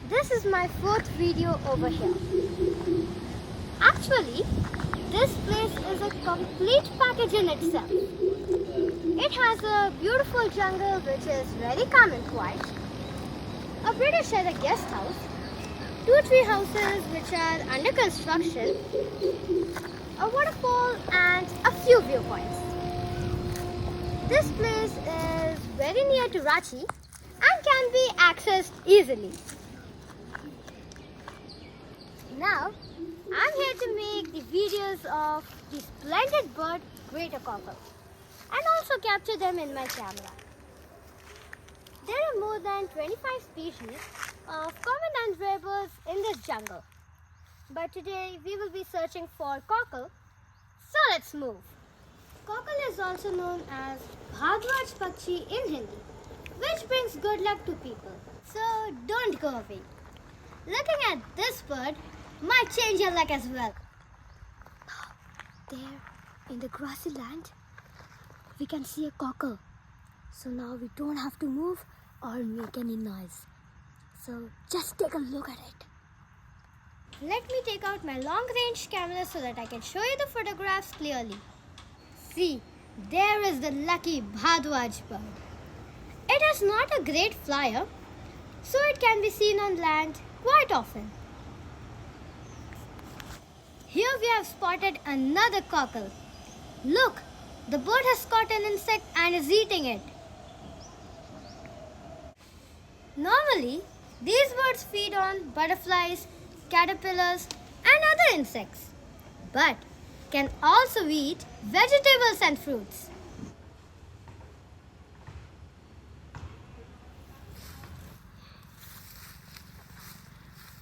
This is my fourth video over here. Actually, this place is a complete package in itself. It has a beautiful jungle which is very calm and quiet, a British era guest house, 2 tree houses which are under construction, a waterfall and a few viewpoints. This place is very near to Ranchi and can be accessed easily. Now, I'm here to make the videos of the splendid bird Greater Coucal and also capture them in my camera. There are more than 25 species of common and rare birds in this jungle. But today we will be searching for Coucal, so let's move. Coucal is also known as Bhardwaj Pakshi in Hindi, which brings good luck to people. So don't go away. Looking at this bird might change your luck as well. There, in the grassy land, we can see a Coucal. So now we don't have to move or make any noise. So just take a look at it. Let me take out my long-range camera so that I can show you the photographs clearly. See, there is the lucky Bhardwaj bird. It is not a great flyer, so it can be seen on land quite often. Here we have spotted another Coucal. Look, the bird has caught an insect and is eating it. Normally, these birds feed on butterflies, caterpillars and other insects, but can also eat vegetables and fruits.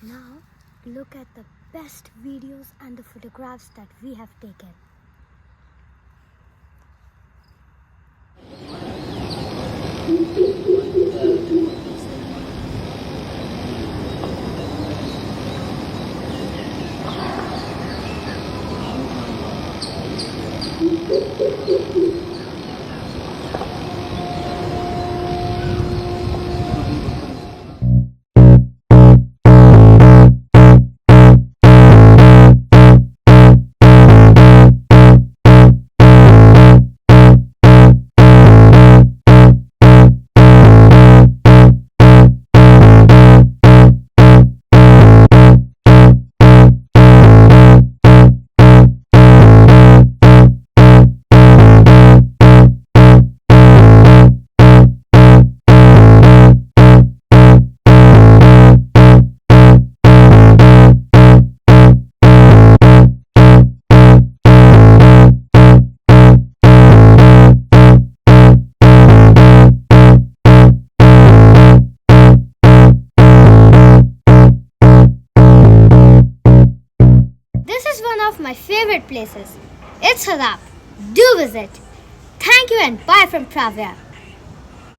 Now, look at the best videos and the photographs that we have taken. Of my favorite places. It's Harap. Do visit. Thank you and bye from Pravya.